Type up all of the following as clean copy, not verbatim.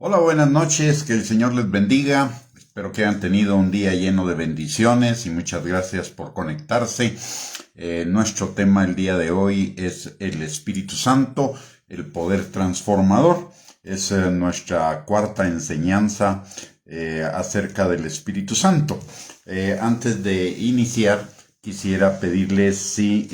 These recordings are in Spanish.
Hola, buenas noches, que el Señor les bendiga. Espero que hayan tenido un día lleno de bendiciones y muchas gracias por conectarse. Nuestro tema el día de hoy es el Espíritu Santo, el poder transformador. Es nuestra cuarta enseñanza acerca del Espíritu Santo. Antes de iniciar, quisiera pedirles si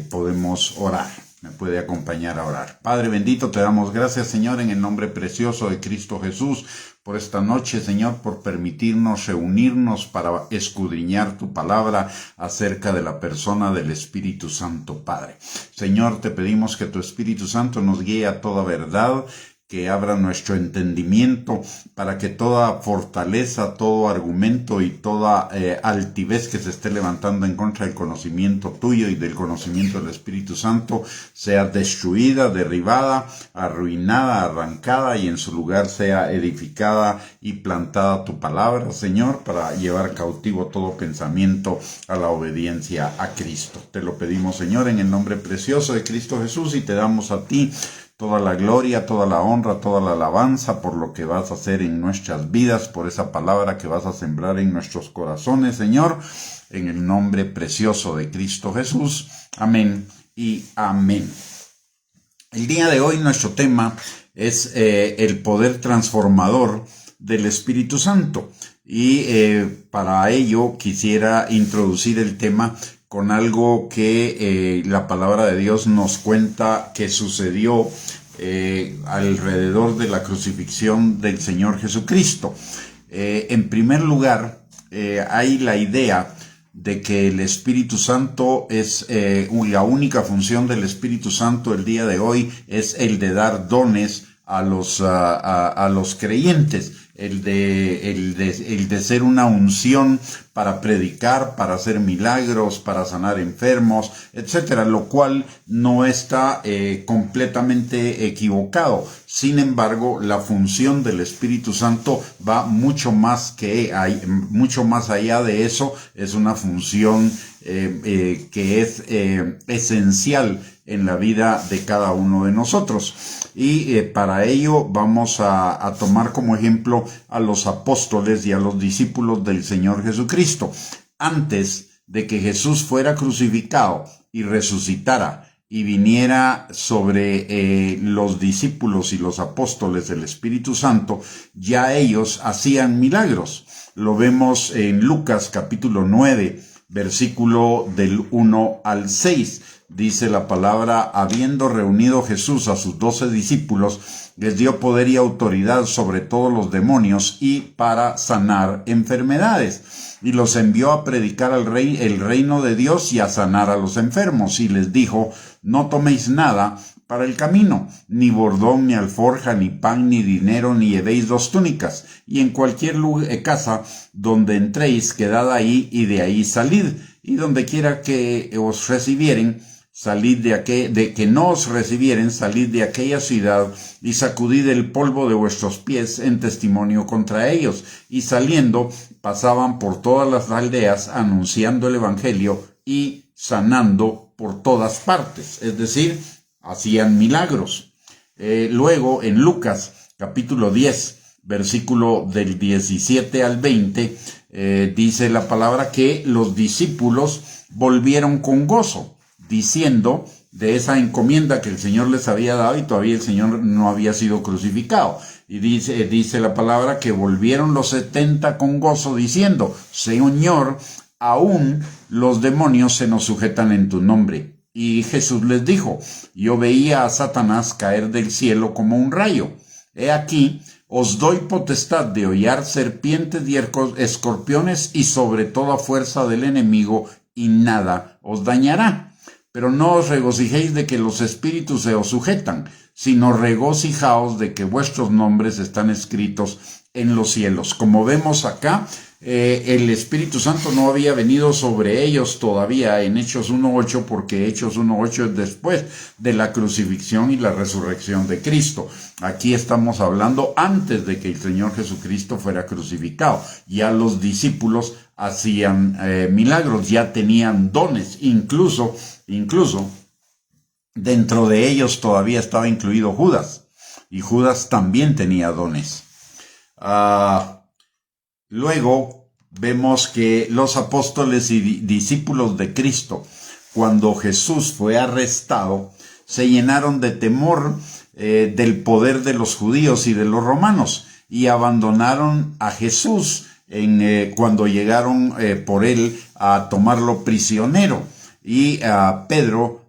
podemos orar. Me puede acompañar a orar. Padre bendito, te damos gracias, Señor, en el nombre precioso de Cristo Jesús, por esta noche, Señor, por permitirnos reunirnos para escudriñar tu palabra acerca de la persona del Espíritu Santo, Padre. Señor, te pedimos que tu Espíritu Santo nos guíe a toda verdad, que abra nuestro entendimiento para que toda fortaleza, todo argumento y toda altivez que se esté levantando en contra del conocimiento tuyo y del conocimiento del Espíritu Santo sea destruida, derribada, arruinada, arrancada y en su lugar sea edificada y plantada tu palabra, Señor, para llevar cautivo todo pensamiento a la obediencia a Cristo. Te lo pedimos, Señor, en el nombre precioso de Cristo Jesús, y te damos a ti toda la gloria, toda la honra, toda la alabanza por lo que vas a hacer en nuestras vidas, por esa palabra que vas a sembrar en nuestros corazones, Señor, en el nombre precioso de Cristo Jesús. Amén y amén. El día de hoy nuestro tema es el poder transformador del Espíritu Santo. Y para ello quisiera introducir el tema con algo que la palabra de Dios nos cuenta que sucedió alrededor de la crucifixión del Señor Jesucristo. En primer lugar, hay la idea de que el Espíritu Santo es, la única función del Espíritu Santo el día de hoy es el de dar dones a los creyentes, el de ser una unción para predicar, para hacer milagros, para sanar enfermos, etcétera, lo cual no está completamente equivocado. Sin embargo, la función del Espíritu Santo va mucho más allá de eso. Es una función que es esencial en la vida de cada uno de nosotros. Y para ello vamos a tomar como ejemplo a los apóstoles y a los discípulos del Señor Jesucristo. Antes de que Jesús fuera crucificado y resucitara y viniera sobre los discípulos y los apóstoles del Espíritu Santo, ya ellos hacían milagros. Lo vemos en Lucas capítulo 9, versículo del 1 al 6. Dice la palabra: habiendo reunido Jesús a sus 12 discípulos, les dio poder y autoridad sobre todos los demonios y para sanar enfermedades. Y los envió a predicar el reino de Dios y a sanar a los enfermos. Y les dijo: no toméis nada para el camino, ni bordón, ni alforja, ni pan, ni dinero, ni llevéis 2 túnicas. Y en cualquier casa donde entréis, quedad ahí y de ahí salid. Y donde quiera que os recibieren, salid de que no os recibieren, salid de aquella ciudad y sacudid el polvo de vuestros pies en testimonio contra ellos. Y saliendo, pasaban por todas las aldeas anunciando el evangelio y sanando por todas partes. Es decir, hacían milagros. Luego, en Lucas capítulo 10, versículo del 17 al 20, dice la palabra que los discípulos volvieron con gozo, diciendo de esa encomienda que el Señor les había dado, y todavía el Señor no había sido crucificado. Y dice la palabra que volvieron los 70 con gozo, diciendo: Señor, aún los demonios se nos sujetan en tu nombre. Y Jesús les dijo: yo veía a Satanás caer del cielo como un rayo. He aquí, os doy potestad de hollar serpientes y escorpiones y sobre toda fuerza del enemigo, y nada os dañará. Pero no os regocijéis de que los espíritus se os sujetan, sino regocijaos de que vuestros nombres están escritos en los cielos. Como vemos acá, el Espíritu Santo no había venido sobre ellos todavía en Hechos 1.8, porque Hechos 1.8 es después de la crucifixión y la resurrección de Cristo. Aquí estamos hablando antes de que el Señor Jesucristo fuera crucificado. Ya los discípulos hacían milagros, ya tenían dones, incluso dentro de ellos todavía estaba incluido Judas, y Judas también tenía dones. Luego vemos que los apóstoles y discípulos de Cristo, cuando Jesús fue arrestado, se llenaron de temor del poder de los judíos y de los romanos y abandonaron a Jesús cuando llegaron por él a tomarlo prisionero. Y Pedro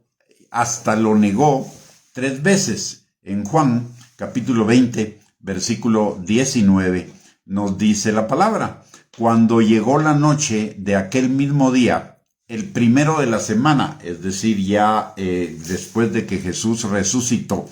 hasta lo negó 3 veces. En Juan capítulo 20, versículo 19, nos dice la palabra: cuando llegó la noche de aquel mismo día, el primero de la semana, es decir, ya después de que Jesús resucitó,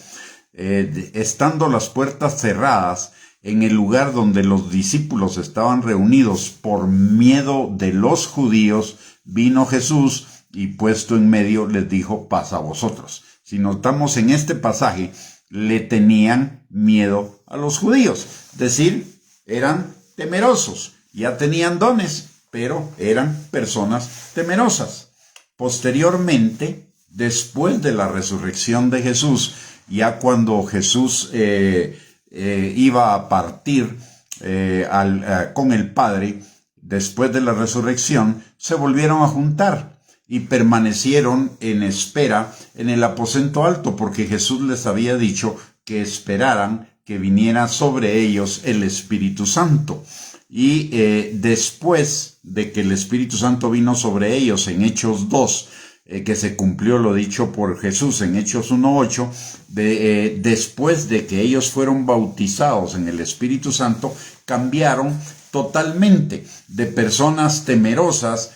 estando las puertas cerradas en el lugar donde los discípulos estaban reunidos por miedo de los judíos, vino Jesús y puesto en medio les dijo: paz a vosotros. Si notamos en este pasaje, le tenían miedo a los judíos, es decir, eran temerosos, ya tenían dones, pero eran personas temerosas. Posteriormente, después de la resurrección de Jesús, ya cuando Jesús iba a partir con el Padre, después de la resurrección, se volvieron a juntar y permanecieron en espera en el aposento alto, porque Jesús les había dicho que esperaran que viniera sobre ellos el Espíritu Santo. Y después de que el Espíritu Santo vino sobre ellos en Hechos 2, que se cumplió lo dicho por Jesús en Hechos 1:8, después de que ellos fueron bautizados en el Espíritu Santo, cambiaron totalmente de personas temerosas,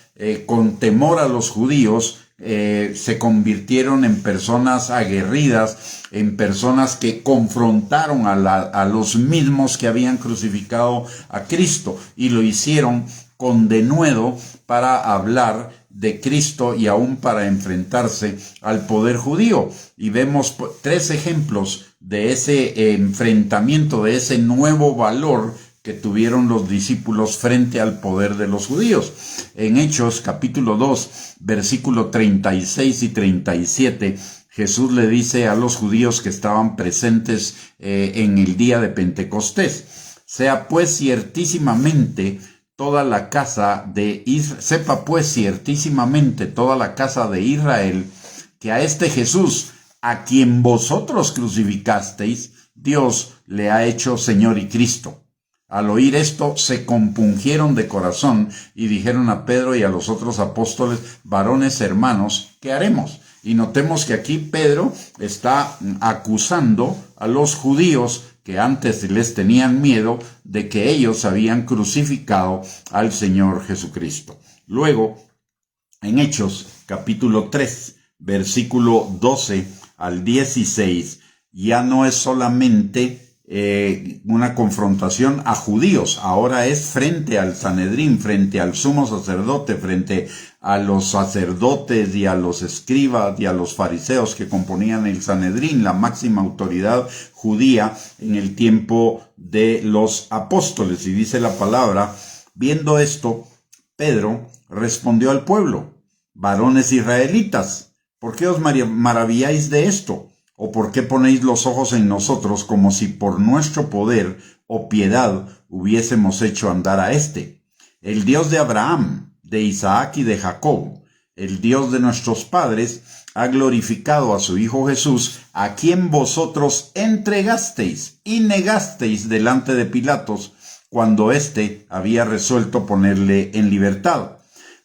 con temor a los judíos, se convirtieron en personas aguerridas, en personas que confrontaron a los mismos que habían crucificado a Cristo, y lo hicieron con denuedo para hablar de Cristo y aún para enfrentarse al poder judío. Y vemos 3 ejemplos de ese enfrentamiento, de ese nuevo valor que tuvieron los discípulos frente al poder de los judíos. En Hechos capítulo 2, versículo 36 y 37, Jesús le dice a los judíos que estaban presentes en el día de Pentecostés: sepa pues ciertísimamente toda la casa de Israel que a este Jesús, a quien vosotros crucificasteis, Dios le ha hecho Señor y Cristo. Al oír esto, se compungieron de corazón y dijeron a Pedro y a los otros apóstoles: varones hermanos, ¿qué haremos? Y notemos que aquí Pedro está acusando a los judíos que antes les tenían miedo de que ellos habían crucificado al Señor Jesucristo. Luego, en Hechos capítulo 3, versículo 12 al 16, ya no es solamente una confrontación a judíos, ahora es frente al Sanedrín, frente al sumo sacerdote, frente a los sacerdotes y a los escribas y a los fariseos que componían el Sanedrín, la máxima autoridad judía en el tiempo de los apóstoles. Y dice la palabra: viendo esto, Pedro respondió al pueblo: varones israelitas, ¿por qué os maravilláis de esto? ¿O por qué ponéis los ojos en nosotros como si por nuestro poder o piedad hubiésemos hecho andar a éste? El Dios de Abraham, de Isaac y de Jacob, el Dios de nuestros padres, ha glorificado a su Hijo Jesús, a quien vosotros entregasteis y negasteis delante de Pilatos, cuando éste había resuelto ponerle en libertad.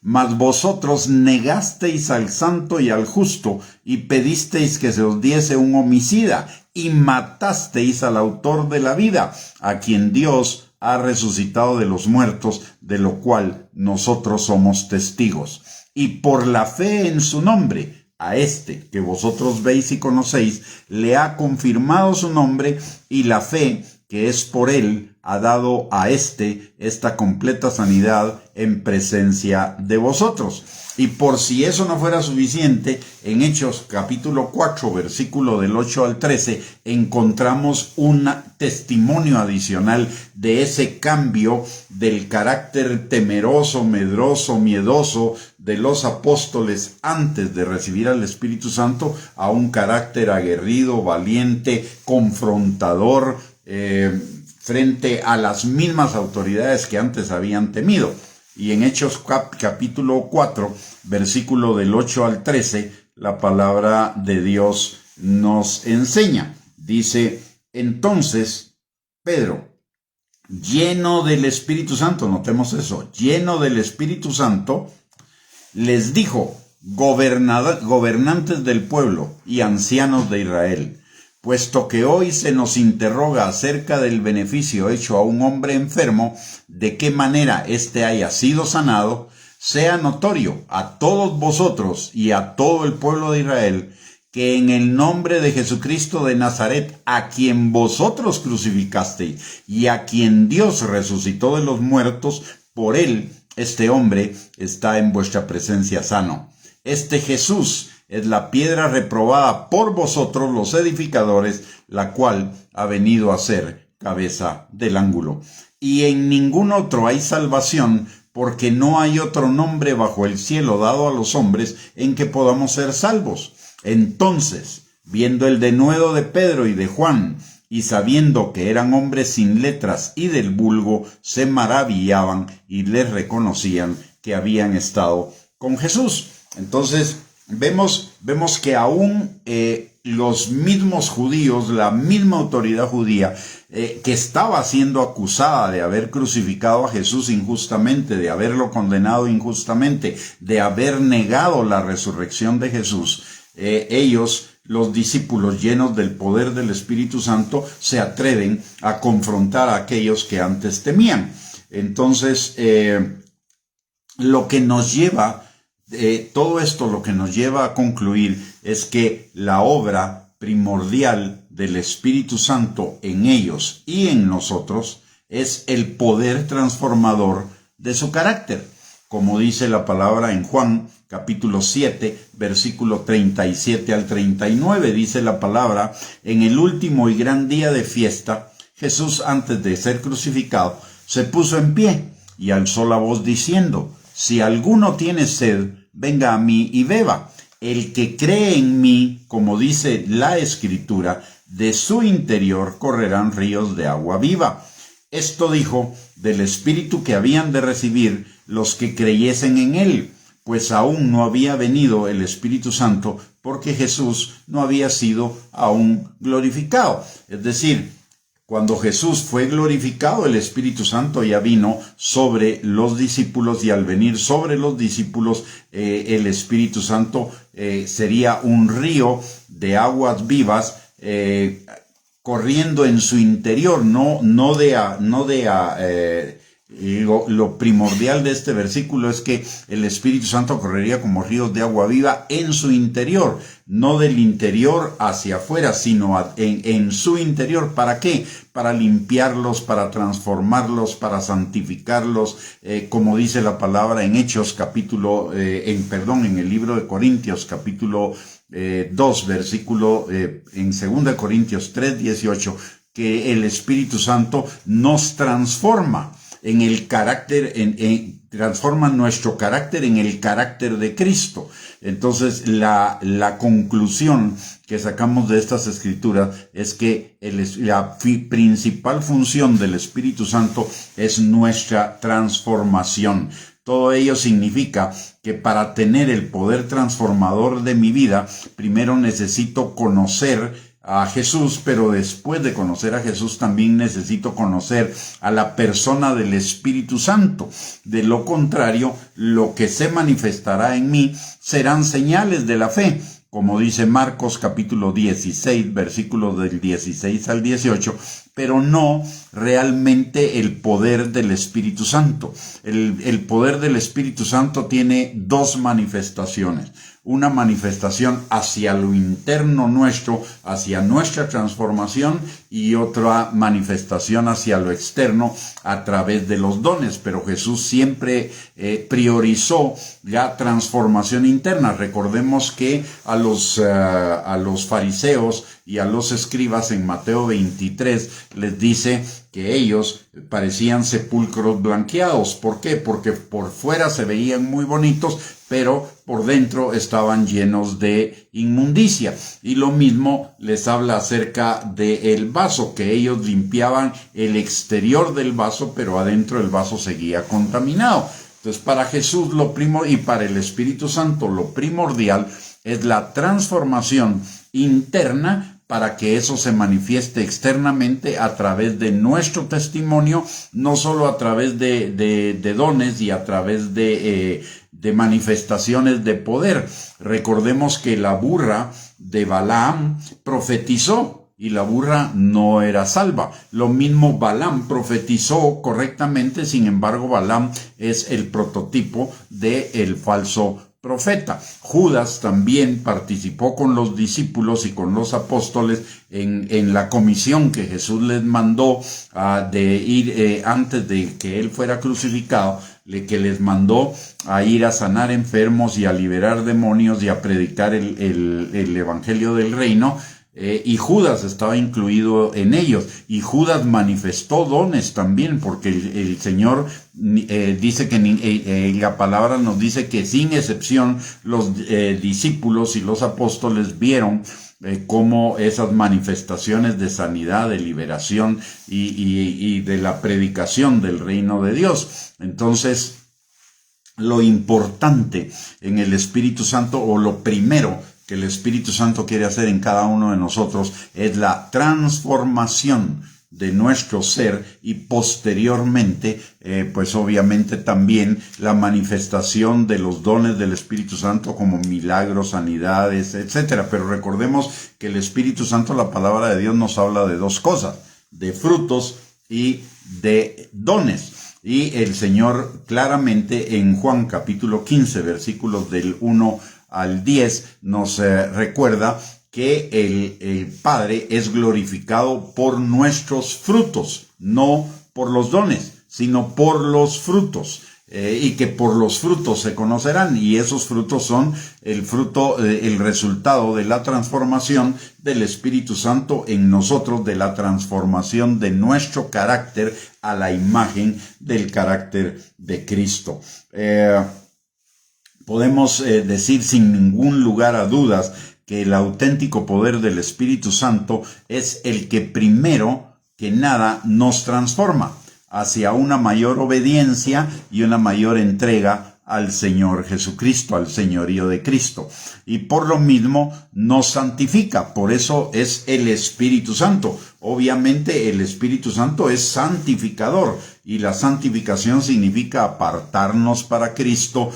Mas vosotros negasteis al santo y al justo, y pedisteis que se os diese un homicida, y matasteis al autor de la vida, a quien Dios ha resucitado de los muertos, de lo cual nosotros somos testigos. Y por la fe en su nombre, a este que vosotros veis y conocéis, le ha confirmado su nombre, y la fe que es por él ha dado a esta completa sanidad en presencia de vosotros. Y por si eso no fuera suficiente, en Hechos capítulo 4, versículo del 8 al 13, encontramos un testimonio adicional de ese cambio del carácter temeroso, medroso, miedoso de los apóstoles antes de recibir al Espíritu Santo a un carácter aguerrido, valiente, confrontador, frente a las mismas autoridades que antes habían temido. Y en Hechos capítulo 4, versículo del 8 al 13, la palabra de Dios nos enseña. Dice, entonces Pedro, lleno del Espíritu Santo, notemos eso, lleno del Espíritu Santo, les dijo, gobernantes del pueblo y ancianos de Israel, puesto que hoy se nos interroga acerca del beneficio hecho a un hombre enfermo, de qué manera éste haya sido sanado, sea notorio a todos vosotros y a todo el pueblo de Israel, que en el nombre de Jesucristo de Nazaret, a quien vosotros crucificasteis y a quien Dios resucitó de los muertos, por él este hombre está en vuestra presencia sano. Este Jesús es la piedra reprobada por vosotros los edificadores, la cual ha venido a ser cabeza del ángulo. Y en ningún otro hay salvación, porque no hay otro nombre bajo el cielo dado a los hombres en que podamos ser salvos. Entonces, viendo el denuedo de Pedro y de Juan, y sabiendo que eran hombres sin letras y del vulgo, se maravillaban y les reconocían que habían estado con Jesús. Entonces, vemos que aún los mismos judíos, la misma autoridad judía, que estaba siendo acusada de haber crucificado a Jesús injustamente, de haberlo condenado injustamente, de haber negado la resurrección de Jesús, ellos, los discípulos llenos del poder del Espíritu Santo, se atreven a confrontar a aquellos que antes temían. Entonces, lo que nos lleva, todo esto lo que nos lleva a concluir es que la obra primordial del Espíritu Santo en ellos y en nosotros es el poder transformador de su carácter. Como dice la palabra en Juan capítulo 7, versículo 37 al 39, dice la palabra, en el último y gran día de fiesta, Jesús, antes de ser crucificado, se puso en pie y alzó la voz diciendo, si alguno tiene sed, venga a mí y beba. El que cree en mí, como dice la Escritura, de su interior correrán ríos de agua viva. Esto dijo del Espíritu que habían de recibir los que creyesen en él, pues aún no había venido el Espíritu Santo, porque Jesús no había sido aún glorificado. Es decir, cuando Jesús fue glorificado, el Espíritu Santo ya vino sobre los discípulos, y al venir sobre los discípulos, el Espíritu Santo sería un río de aguas vivas corriendo en su interior, lo primordial de este versículo es que el Espíritu Santo correría como ríos de agua viva en su interior, no del interior hacia afuera, sino en su interior. ¿Para qué? Para limpiarlos, para transformarlos, para santificarlos, como dice la palabra en Hechos en el libro de Corintios capítulo 2, versículo en 2 Corintios 3, 18, que el Espíritu Santo nos transforma en el carácter, transforma nuestro carácter en el carácter de Cristo. Entonces, la conclusión que sacamos de estas escrituras es que la principal función del Espíritu Santo es nuestra transformación. Todo ello significa que para tener el poder transformador de mi vida, primero necesito conocer a Jesús, pero después de conocer a Jesús también necesito conocer a la persona del Espíritu Santo. De lo contrario, lo que se manifestará en mí serán señales de la fe, como dice Marcos capítulo 16, versículos del 16 al 18, pero no realmente el poder del Espíritu Santo. El poder del Espíritu Santo tiene dos manifestaciones. Una manifestación hacia lo interno nuestro, hacia nuestra transformación, y otra manifestación hacia lo externo a través de los dones. Pero Jesús siempre priorizó la transformación interna. Recordemos que a los fariseos y a los escribas en Mateo 23 les dice que ellos parecían sepulcros blanqueados. ¿Por qué? Porque por fuera se veían muy bonitos, pero por dentro estaban llenos de inmundicia. Y lo mismo les habla acerca del vaso, que ellos limpiaban el exterior del vaso, pero adentro el vaso seguía contaminado. Entonces, para Jesús y para el Espíritu Santo lo primordial es la transformación interna, para que eso se manifieste externamente a través de nuestro testimonio, no solo a través de dones y a través de manifestaciones de poder. Recordemos que la burra de Balaam profetizó y la burra no era salva. Lo mismo Balaam profetizó correctamente, sin embargo Balaam es el prototipo del falso profeta. Judas también participó con los discípulos y con los apóstoles en la comisión que Jesús les mandó de ir antes de que él fuera crucificado, que les mandó a ir a sanar enfermos y a liberar demonios y a predicar el evangelio del reino. Y Judas estaba incluido en ellos, y Judas manifestó dones también, porque el Señor dice que la palabra nos dice que sin excepción los discípulos y los apóstoles vieron cómo esas manifestaciones de sanidad, de liberación y de la predicación del reino de Dios. Entonces, lo importante en el Espíritu Santo, o lo primero que el Espíritu Santo quiere hacer en cada uno de nosotros, es la transformación de nuestro ser, y posteriormente, pues obviamente también la manifestación de los dones del Espíritu Santo, como milagros, sanidades, etcétera. Pero recordemos que el Espíritu Santo, la palabra de Dios nos habla de dos cosas: de frutos y de dones. Y el Señor claramente en Juan capítulo 15, versículos del 1 al 10, nos recuerda que el Padre es glorificado por nuestros frutos, no por los dones, sino por los frutos. Y que por los frutos se conocerán, y esos frutos son el resultado de la transformación del Espíritu Santo en nosotros, de la transformación de nuestro carácter a la imagen del carácter de Cristo. Podemos decir sin ningún lugar a dudas que el auténtico poder del Espíritu Santo es el que primero que nada nos transforma hacia una mayor obediencia y una mayor entrega al Señor Jesucristo, al señorío de Cristo. Y por lo mismo nos santifica, por eso es el Espíritu Santo. Obviamente el Espíritu Santo es santificador, y la santificación significa apartarnos para Cristo,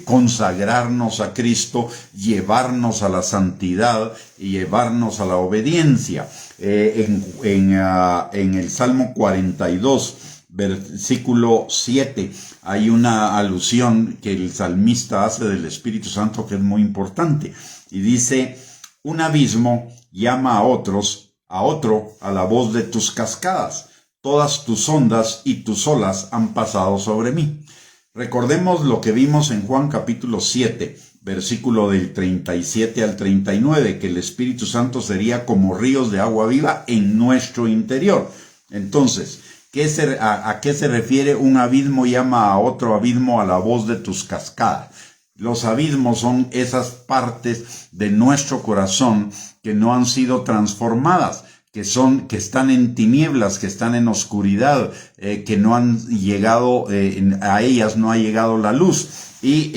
consagrarnos a Cristo, llevarnos a la santidad y llevarnos a la obediencia. En el Salmo 42, versículo 7, hay una alusión que el salmista hace del Espíritu Santo que es muy importante, y dice: un abismo llama a otro a la voz de tus cascadas, todas tus ondas y tus olas han pasado sobre mí. Recordemos lo que vimos en Juan capítulo 7, versículo del 37 al 39, que el Espíritu Santo sería como ríos de agua viva en nuestro interior. Entonces, ¿a qué se refiere un abismo llama a otro abismo a la voz de tus cascadas? Los abismos son esas partes de nuestro corazón que no han sido transformadas, que están en tinieblas, que están en oscuridad, que no han llegado, a ellas no ha llegado la luz. Y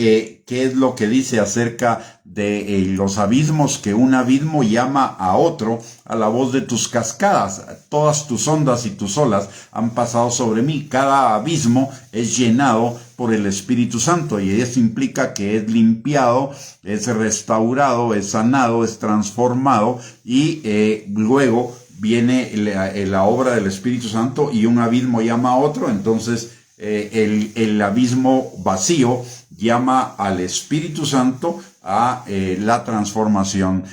¿qué es lo que dice acerca de los abismos? Que un abismo llama a otro a la voz de tus cascadas, todas tus ondas y tus olas han pasado sobre mí. Cada abismo es llenado por el Espíritu Santo, y eso implica que es limpiado, es restaurado, es sanado, es transformado, y luego viene la obra del Espíritu Santo, y un abismo llama a otro. Entonces el abismo vacío llama al Espíritu Santo a la transformación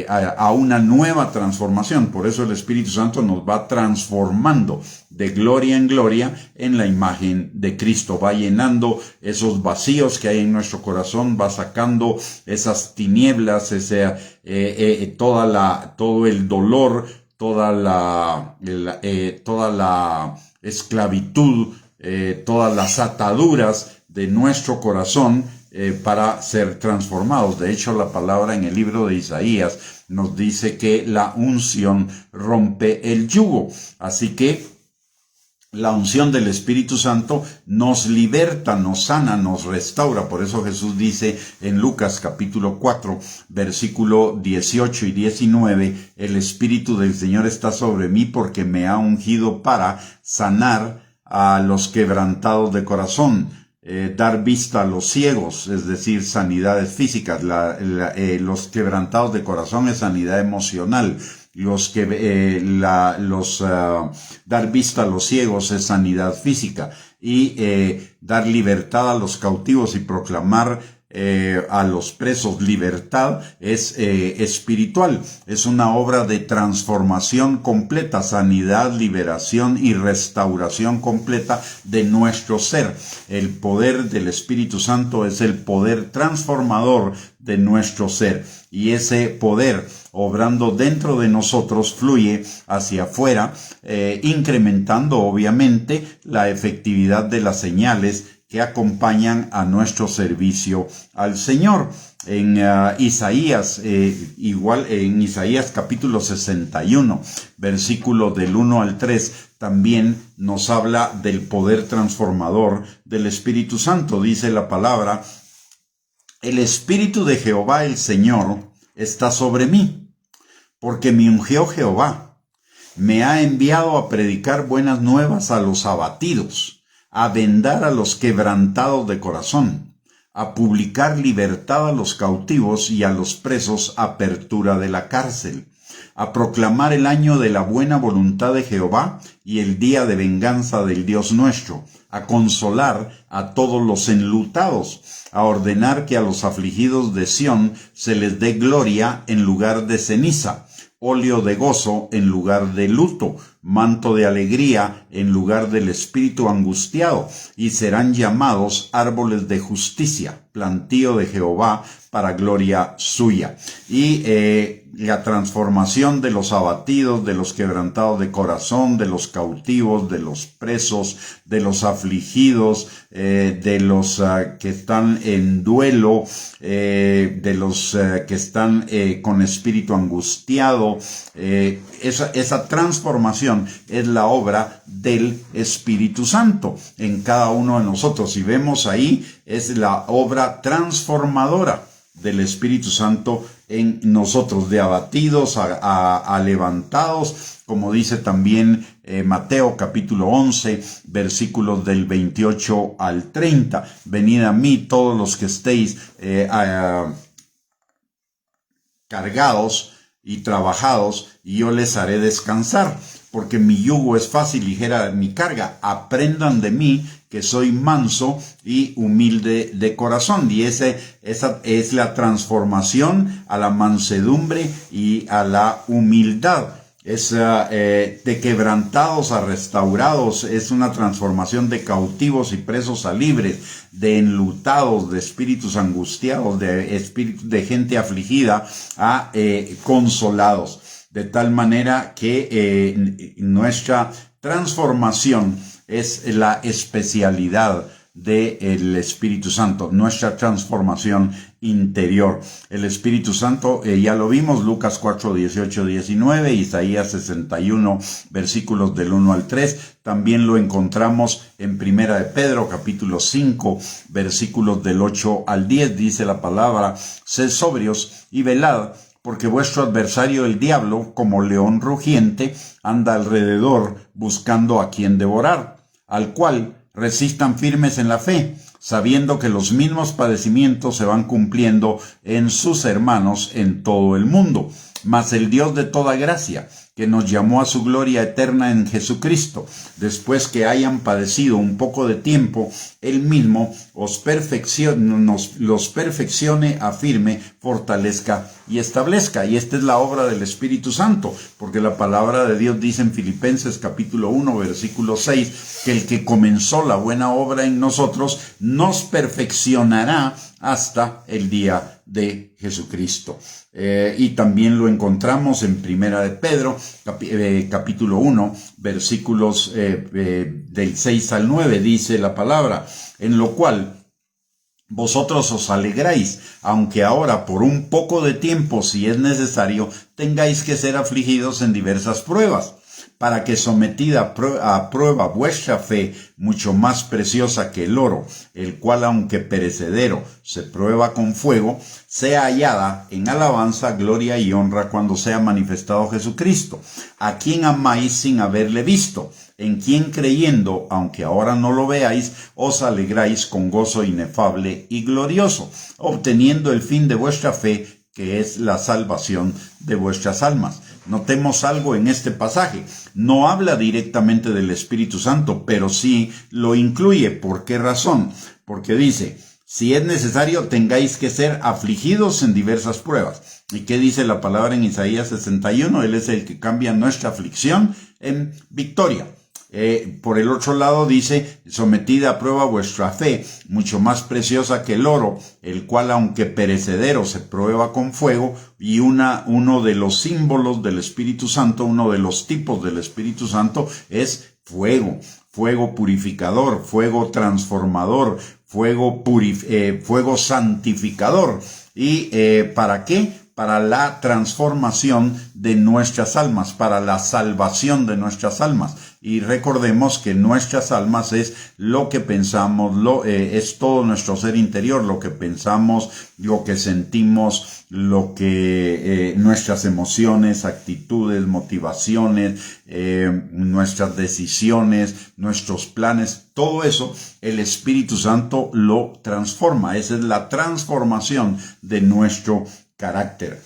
a una nueva transformación. Por eso el Espíritu Santo nos va transformando de gloria en gloria en la imagen de Cristo. Va llenando esos vacíos que hay en nuestro corazón, va sacando esas tinieblas, todo el dolor, toda la esclavitud, todas las ataduras de nuestro corazón, para ser transformados. De hecho, la palabra en el libro de Isaías nos dice que la unción rompe el yugo. Así que la unción del Espíritu Santo nos liberta, nos sana, nos restaura. Por eso Jesús dice en Lucas capítulo 4, versículo 18 y 19, el Espíritu del Señor está sobre mí porque me ha ungido para sanar a los quebrantados de corazón, dar vista a los ciegos, es decir, sanidades físicas. Los quebrantados de corazón es sanidad emocional. Dar vista a los ciegos es sanidad física. Y dar libertad a los cautivos y proclamar a los presos libertad es espiritual. Es una obra de transformación completa, sanidad, liberación y restauración completa de nuestro ser. El poder del Espíritu Santo es el poder transformador de nuestro ser, y ese poder obrando dentro de nosotros fluye hacia afuera, incrementando obviamente la efectividad de las señales que acompañan a nuestro servicio al Señor. En Isaías, en Isaías capítulo 61, versículo del 1 al 3, también nos habla del poder transformador del Espíritu Santo. Dice la palabra: el Espíritu de Jehová el Señor está sobre mí, porque me ungió Jehová. Me ha enviado a predicar buenas nuevas a los abatidos, a vendar a los quebrantados de corazón, a publicar libertad a los cautivos y a los presos apertura de la cárcel, a proclamar el año de la buena voluntad de Jehová y el día de venganza del Dios nuestro, a consolar a todos los enlutados, a ordenar que a los afligidos de Sión se les dé gloria en lugar de ceniza, óleo de gozo en lugar de luto, manto de alegría en lugar del espíritu angustiado, y serán llamados árboles de justicia, plantío de Jehová para gloria suya. Y la transformación de los abatidos, de los quebrantados de corazón, de los cautivos, de los presos, de los afligidos, de los que están en duelo, de los que están con espíritu angustiado. Esa transformación es la obra del Espíritu Santo en cada uno de nosotros. Y vemos ahí, es la obra transformadora del Espíritu Santo en nosotros, de abatidos a levantados, como dice también Mateo capítulo 11, versículos del 28 al 30. Venid a mí todos los que estéis cargados y trabajados, y yo les haré descansar, porque mi yugo es fácil y ligera mi carga. Aprendan de mí, que soy manso y humilde de corazón. Y esa es la transformación a la mansedumbre y a la humildad. Es de quebrantados a restaurados. Es una transformación de cautivos y presos a libres, de enlutados, de espíritus angustiados, de gente afligida a consolados. De tal manera que nuestra transformación es la especialidad del Espíritu Santo, nuestra transformación interior. El Espíritu Santo, ya lo vimos, Lucas 4, 18, 19, Isaías 61, versículos del 1 al 3. También lo encontramos en Primera de Pedro, capítulo 5, versículos del 8 al 10. Dice la palabra: sed sobrios y velad, porque vuestro adversario el diablo, como león rugiente, anda alrededor buscando a quien devorar, al cual resistan firmes en la fe, sabiendo que los mismos padecimientos se van cumpliendo en sus hermanos en todo el mundo. Mas el Dios de toda gracia, que nos llamó a su gloria eterna en Jesucristo, después que hayan padecido un poco de tiempo, Él mismo los perfeccione, afirme, fortalezca y establezca. Y esta es la obra del Espíritu Santo, porque la palabra de Dios dice en Filipenses capítulo 1, versículo 6, que el que comenzó la buena obra en nosotros nos perfeccionará hasta el día de Jesucristo. Y también lo encontramos en Primera de Pedro, capítulo 1, versículos del 6 al 9, dice la palabra, en lo cual vosotros os alegráis, aunque ahora por un poco de tiempo, si es necesario, tengáis que ser afligidos en diversas pruebas, para que sometida a prueba vuestra fe, mucho más preciosa que el oro, el cual aunque perecedero se prueba con fuego, sea hallada en alabanza, gloria y honra cuando sea manifestado Jesucristo, a quien amáis sin haberle visto, en quien creyendo, aunque ahora no lo veáis, os alegráis con gozo inefable y glorioso, obteniendo el fin de vuestra fe, que es la salvación de vuestras almas. Notemos algo en este pasaje. No habla directamente del Espíritu Santo, pero sí lo incluye. ¿Por qué razón? Porque dice, si es necesario, tengáis que ser afligidos en diversas pruebas. ¿Y qué dice la palabra en Isaías 61? Él es el que cambia nuestra aflicción en victoria. Por el otro lado dice, sometida a prueba vuestra fe, mucho más preciosa que el oro, el cual aunque perecedero se prueba con fuego, y uno de los símbolos del Espíritu Santo, uno de los tipos del Espíritu Santo es fuego, fuego purificador, fuego transformador, fuego santificador. ¿Y para qué? Para la transformación de nuestras almas, para la salvación de nuestras almas. Y recordemos que nuestras almas es lo que pensamos, es todo nuestro ser interior, lo que pensamos, lo que sentimos, lo que nuestras emociones, actitudes, motivaciones, nuestras decisiones, nuestros planes, todo eso el Espíritu Santo lo transforma. Esa es la transformación de nuestro carácter.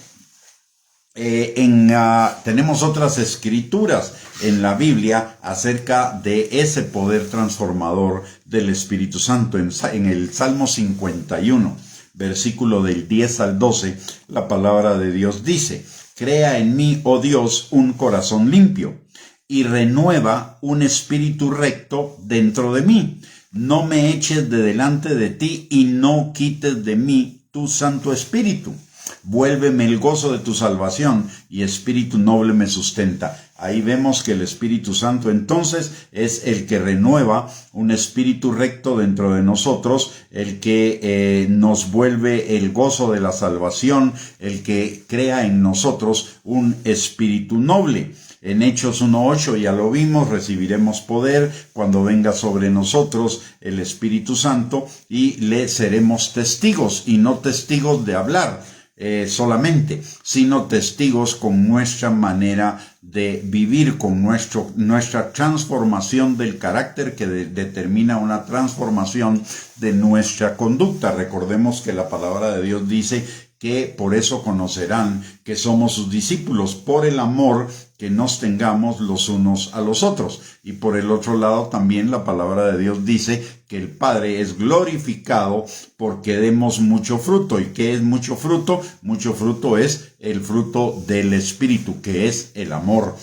Tenemos otras escrituras en la Biblia acerca de ese poder transformador del Espíritu Santo. En el Salmo 51, versículo del 10 al 12, la palabra de Dios dice, crea en mí, oh Dios, un corazón limpio y renueva un espíritu recto dentro de mí. No me eches de delante de ti y no quites de mí tu Santo Espíritu. Vuélveme el gozo de tu salvación y espíritu noble me sustenta. Ahí vemos que el Espíritu Santo entonces es el que renueva un espíritu recto dentro de nosotros, el que nos vuelve el gozo de la salvación, el que crea en nosotros un espíritu noble. En Hechos 1:8 ya lo vimos, recibiremos poder cuando venga sobre nosotros el Espíritu Santo y le seremos testigos, y no testigos de hablar solamente, sino testigos con nuestra manera de vivir, con nuestra transformación del carácter que determina una transformación de nuestra conducta. Recordemos que la palabra de Dios dice que por eso conocerán que somos sus discípulos, por el amor que nos tengamos los unos a los otros. Y por el otro lado también la palabra de Dios dice que el Padre es glorificado porque demos mucho fruto. ¿Y qué es mucho fruto? Mucho fruto es el fruto del Espíritu, que es el amor.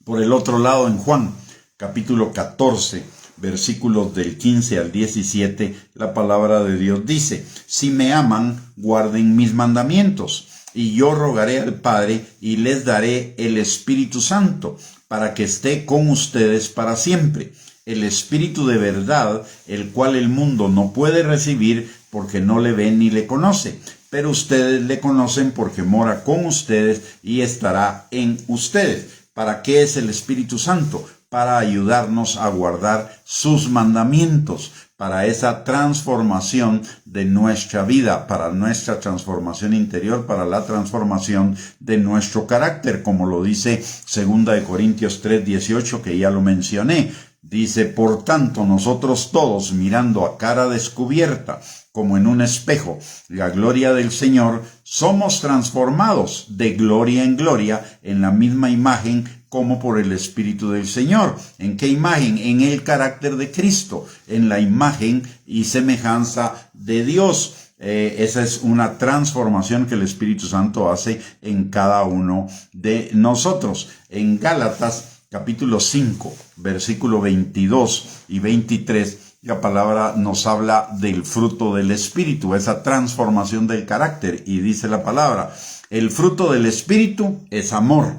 Por el otro lado, en Juan, capítulo 14, versículos del 15 al 17, la palabra de Dios dice, si me aman, guarden mis mandamientos, y yo rogaré al Padre y les daré el Espíritu Santo, para que esté con ustedes para siempre. El Espíritu de verdad, el cual el mundo no puede recibir porque no le ve ni le conoce, pero ustedes le conocen porque mora con ustedes y estará en ustedes. ¿Para qué es el Espíritu Santo? Para ayudarnos a guardar sus mandamientos, para esa transformación de nuestra vida, para nuestra transformación interior, para la transformación de nuestro carácter, como lo dice 2 Corintios 3:18, que ya lo mencioné. Dice, por tanto, nosotros todos, mirando a cara descubierta, como en un espejo, la gloria del Señor, somos transformados de gloria en gloria en la misma imagen como por el Espíritu del Señor. ¿En qué imagen? En el carácter de Cristo, en la imagen y semejanza de Dios. Esa es una transformación que el Espíritu Santo hace en cada uno de nosotros. En Gálatas capítulo 5, versículo 22 y 23, la palabra nos habla del fruto del Espíritu, esa transformación del carácter. Y dice la palabra, el fruto del Espíritu es amor.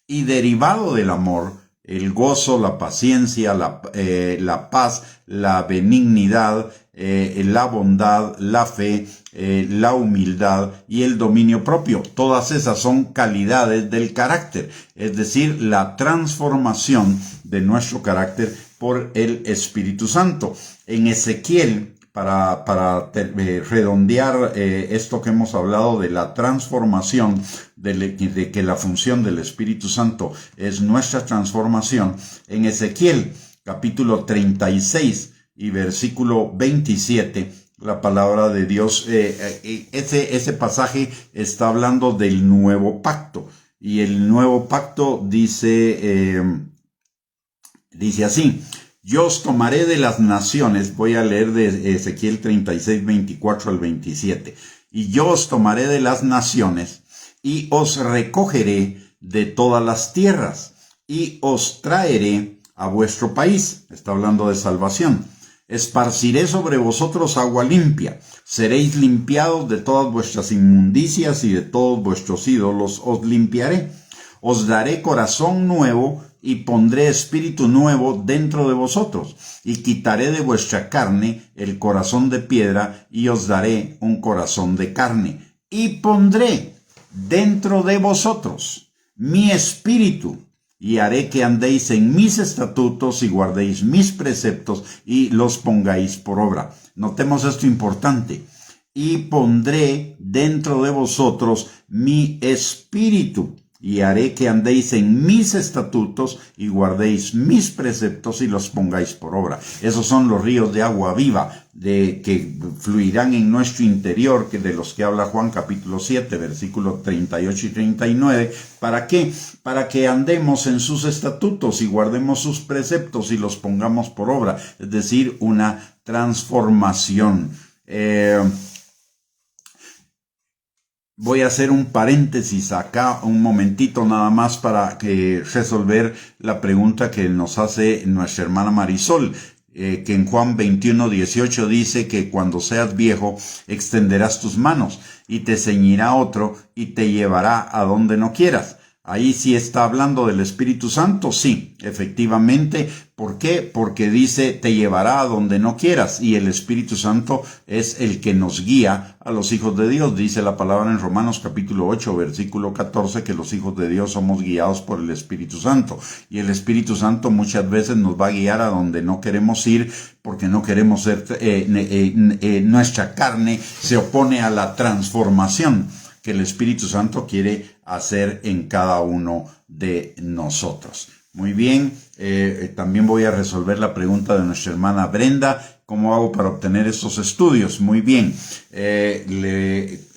Y derivado del amor, el gozo, la paciencia, la paz, la benignidad, la bondad, la fe, la humildad y el dominio propio. Todas esas son calidades del carácter, es decir, la transformación de nuestro carácter por el Espíritu Santo. En Ezequiel, para redondear esto que hemos hablado de la transformación, de que la función del Espíritu Santo es nuestra transformación, en Ezequiel capítulo 36 y versículo 27, la palabra de Dios, ese pasaje está hablando del nuevo pacto, y el nuevo pacto dice así: yo os tomaré de las naciones, voy a leer de Ezequiel 36, 24 al 27, y yo os tomaré de las naciones, y os recogeré de todas las tierras, y os traeré a vuestro país. Está hablando de salvación. Esparciré sobre vosotros agua limpia, seréis limpiados de todas vuestras inmundicias y de todos vuestros ídolos os limpiaré. Os daré corazón nuevo y pondré espíritu nuevo dentro de vosotros, y quitaré de vuestra carne el corazón de piedra, y os daré un corazón de carne. Y pondré dentro de vosotros mi espíritu, y haré que andéis en mis estatutos y guardéis mis preceptos y los pongáis por obra. Notemos esto importante. Y pondré dentro de vosotros mi espíritu, y haré que andéis en mis estatutos y guardéis mis preceptos y los pongáis por obra. Esos son los ríos de agua viva que fluirán en nuestro interior, de los que habla Juan capítulo 7, versículos 38 y 39. ¿Para qué? Para que andemos en sus estatutos y guardemos sus preceptos y los pongamos por obra. Es decir, una transformación. Voy a hacer un paréntesis acá un momentito nada más para resolver la pregunta que nos hace nuestra hermana Marisol, que en Juan 21:18 dice que cuando seas viejo extenderás tus manos y te ceñirá otro y te llevará a donde no quieras. Ahí sí está hablando del Espíritu Santo, sí, efectivamente. ¿Por qué? Porque dice, te llevará a donde no quieras, y el Espíritu Santo es el que nos guía a los hijos de Dios. Dice la palabra en Romanos capítulo 8, versículo 14, que los hijos de Dios somos guiados por el Espíritu Santo. Y el Espíritu Santo muchas veces nos va a guiar a donde no queremos ir, porque no queremos ser, nuestra carne se opone a la transformación que el Espíritu Santo quiere hacer en cada uno de nosotros. Muy bien, también voy a resolver la pregunta de nuestra hermana Brenda. ¿Cómo hago para obtener estos estudios? Muy bien,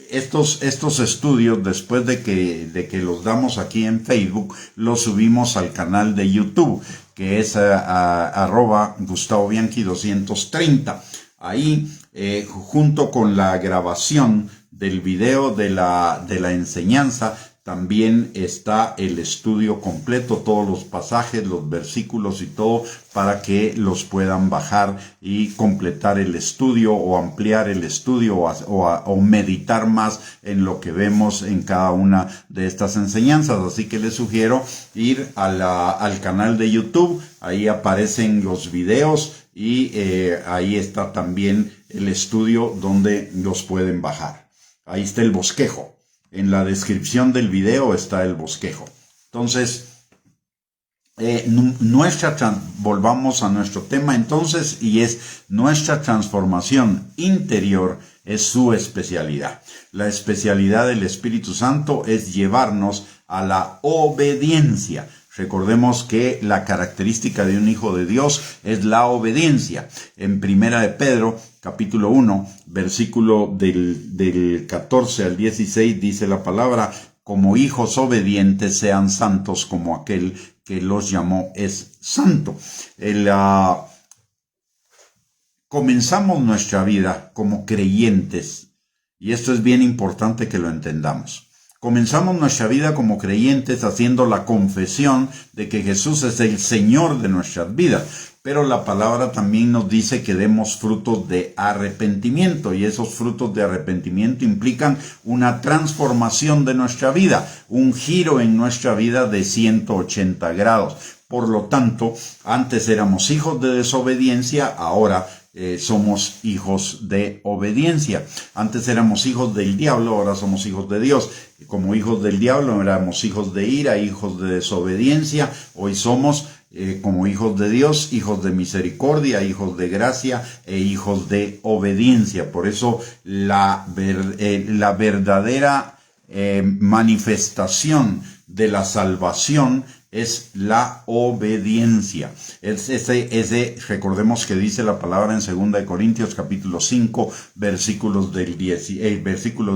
estos estudios, después de que los damos aquí en Facebook, los subimos al canal de YouTube, que es @GustavoBianchi230. Ahí, junto con la grabación del video de la enseñanza, también está el estudio completo, todos los pasajes, los versículos y todo, para que los puedan bajar y completar el estudio o ampliar el estudio o meditar más en lo que vemos en cada una de estas enseñanzas. Así que les sugiero ir al canal de YouTube, ahí aparecen los videos y ahí está también el estudio donde los pueden bajar. Ahí está el bosquejo. En la descripción del video está el bosquejo. Entonces, volvamos a nuestro tema entonces, y es nuestra transformación interior es su especialidad. La especialidad del Espíritu Santo es llevarnos a la obediencia. Recordemos que la característica de un hijo de Dios es la obediencia. En Primera de Pedro, capítulo 1, versículo del 14 al 16, dice la palabra: como hijos obedientes sean santos como aquel que los llamó es santo. Comenzamos nuestra vida como creyentes, y esto es bien importante que lo entendamos. Comenzamos nuestra vida como creyentes haciendo la confesión de que Jesús es el Señor de nuestras vidas. Pero la palabra también nos dice que demos frutos de arrepentimiento, y esos frutos de arrepentimiento implican una transformación de nuestra vida, un giro en nuestra vida de 180 grados. Por lo tanto, antes éramos hijos de desobediencia, ahora somos hijos de obediencia. Antes éramos hijos del diablo, ahora somos hijos de Dios. Como hijos del diablo éramos hijos de ira, hijos de desobediencia. Hoy somos como hijos de Dios, hijos de misericordia, hijos de gracia e hijos de obediencia. Por eso la verdadera manifestación de la salvación es la obediencia. Recordemos que dice la palabra en 2 Corintios capítulo 5, versículo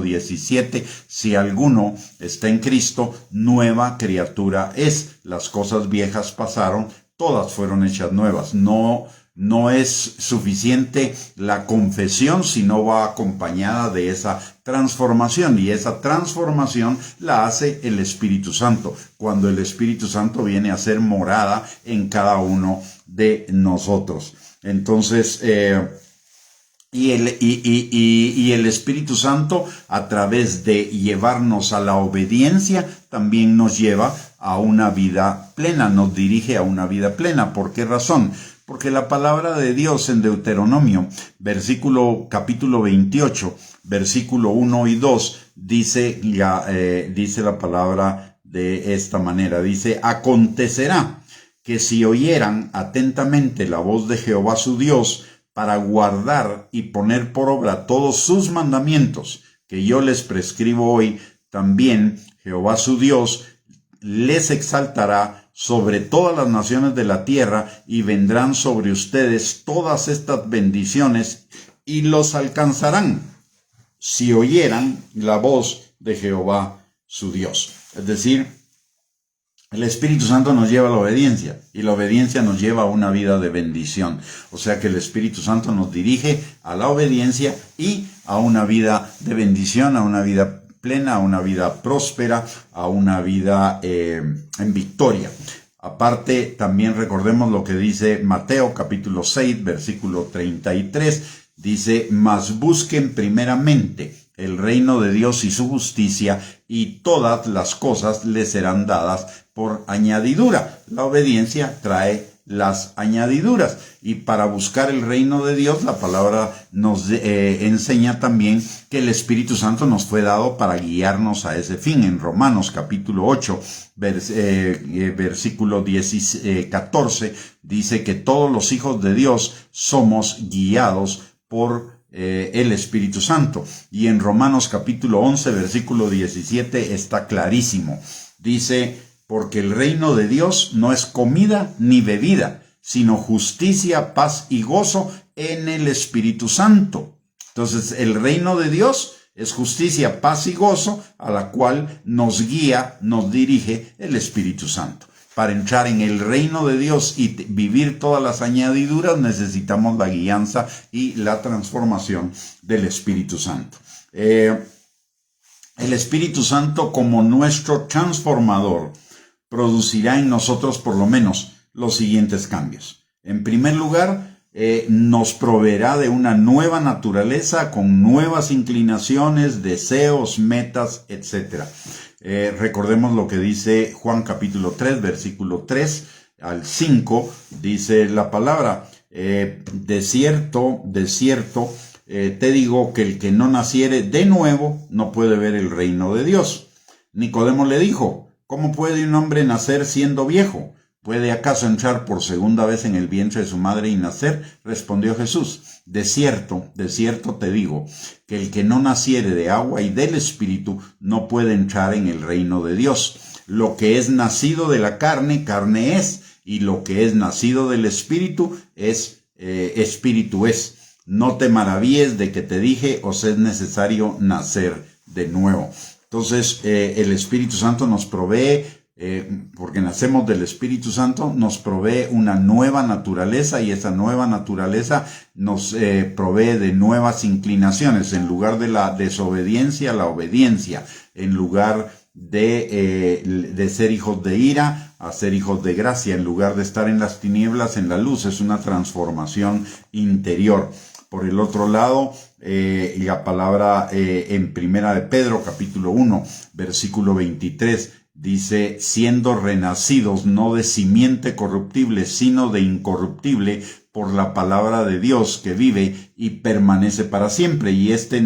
17, si alguno está en Cristo, nueva criatura es. Las cosas viejas pasaron, todas fueron hechas nuevas. No es suficiente la confesión, sino va acompañada de esa transformación, y esa transformación la hace el Espíritu Santo, cuando el Espíritu Santo viene a ser morada en cada uno de nosotros. Entonces, y el Espíritu Santo, a través de llevarnos a la obediencia, también nos lleva a una vida plena, nos dirige a una vida plena. ¿Por qué razón? Porque la palabra de Dios en Deuteronomio, capítulo 28, versículo 1 y 2, dice la palabra de esta manera. Dice: acontecerá que si oyeran atentamente la voz de Jehová su Dios, para guardar y poner por obra todos sus mandamientos, que yo les prescribo hoy, también Jehová su Dios les exaltará sobre todas las naciones de la tierra, y vendrán sobre ustedes todas estas bendiciones, y los alcanzarán si oyeran la voz de Jehová su Dios. Es decir, el Espíritu Santo nos lleva a la obediencia, y la obediencia nos lleva a una vida de bendición. O sea que el Espíritu Santo nos dirige a la obediencia y a una vida de bendición, a una vida plena, a una vida próspera, a una vida en victoria. Aparte, también recordemos lo que dice Mateo capítulo 6, versículo 33. Dice: mas busquen primeramente el reino de Dios y su justicia, y todas las cosas les serán dadas por añadidura. La obediencia trae las añadiduras, y para buscar el reino de Dios, la palabra nos enseña también que el Espíritu Santo nos fue dado para guiarnos a ese fin. En Romanos capítulo 8, versículo 14, dice que todos los hijos de Dios somos guiados por el Espíritu Santo. Y en Romanos capítulo 11, versículo 17 está clarísimo. Dice: porque el reino de Dios no es comida ni bebida, sino justicia, paz y gozo en el Espíritu Santo. Entonces, el reino de Dios es justicia, paz y gozo, a la cual nos guía, nos dirige el Espíritu Santo. Para entrar en el reino de Dios y vivir todas las añadiduras, necesitamos la guianza y la transformación del Espíritu Santo. El Espíritu Santo, como nuestro transformador, producirá en nosotros por lo menos los siguientes cambios. En primer lugar, nos proveerá de una nueva naturaleza con nuevas inclinaciones, deseos, metas, etc. Recordemos lo que dice Juan capítulo 3, versículo 3 al 5, dice la palabra: de cierto, te digo que el que no naciere de nuevo no puede ver el reino de Dios. Nicodemo le dijo: ¿cómo puede un hombre nacer siendo viejo? ¿Puede acaso entrar por segunda vez en el vientre de su madre y nacer? Respondió Jesús: de cierto te digo, que el que no naciere de agua y del Espíritu no puede entrar en el reino de Dios. Lo que es nacido de la carne, carne es, y lo que es nacido del espíritu espíritu es. No te maravilles de que te dije, os es necesario nacer de nuevo. Entonces, el Espíritu Santo nos provee, porque nacemos del Espíritu Santo, nos provee una nueva naturaleza, y esa nueva naturaleza nos provee de nuevas inclinaciones. En lugar de la desobediencia, la obediencia. En lugar de ser hijos de ira a ser hijos de gracia. En lugar de estar en las tinieblas, en la luz. Es una transformación interior. Por el otro lado, la palabra en Primera de Pedro, capítulo 1, versículo 23, dice, siendo renacidos no de simiente corruptible, sino de incorruptible, por la palabra de Dios que vive y permanece para siempre. Y este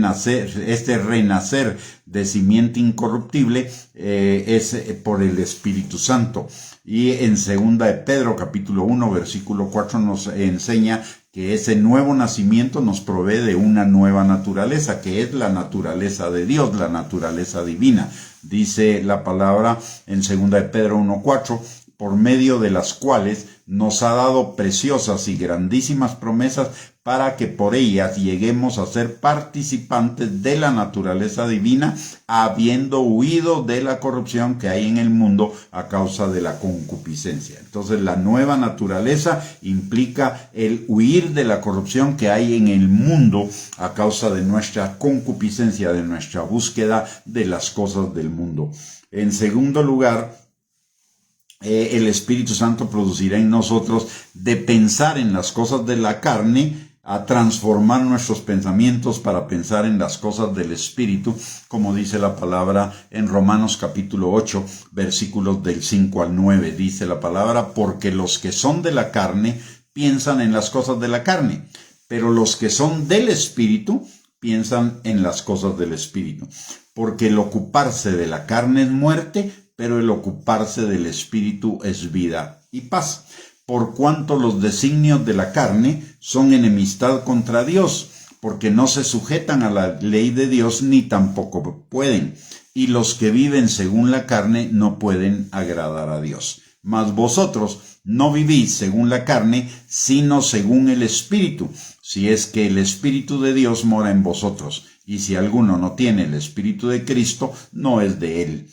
renacer de simiente incorruptible es por el Espíritu Santo. Y en Segunda de Pedro, capítulo 1, versículo 4, nos enseña que ese nuevo nacimiento nos provee de una nueva naturaleza, que es la naturaleza de Dios, la naturaleza divina. Dice la palabra en 2 de Pedro 1:4, por medio de las cuales nos ha dado preciosas y grandísimas promesas para que por ellas lleguemos a ser participantes de la naturaleza divina, habiendo huido de la corrupción que hay en el mundo a causa de la concupiscencia. Entonces, la nueva naturaleza implica el huir de la corrupción que hay en el mundo a causa de nuestra concupiscencia, de nuestra búsqueda de las cosas del mundo. En segundo lugar, el Espíritu Santo producirá en nosotros de pensar en las cosas de la carne a transformar nuestros pensamientos para pensar en las cosas del Espíritu, como dice la palabra en Romanos capítulo 8, versículos del 5 al 9. Dice la palabra, porque los que son de la carne piensan en las cosas de la carne, pero los que son del Espíritu piensan en las cosas del Espíritu. Porque el ocuparse de la carne es muerte, pero el ocuparse del Espíritu es vida y paz. Por cuanto los designios de la carne son enemistad contra Dios, porque no se sujetan a la ley de Dios ni tampoco pueden. Y los que viven según la carne no pueden agradar a Dios. Mas vosotros no vivís según la carne, sino según el Espíritu, si es que el Espíritu de Dios mora en vosotros. Y si alguno no tiene el Espíritu de Cristo, no es de él.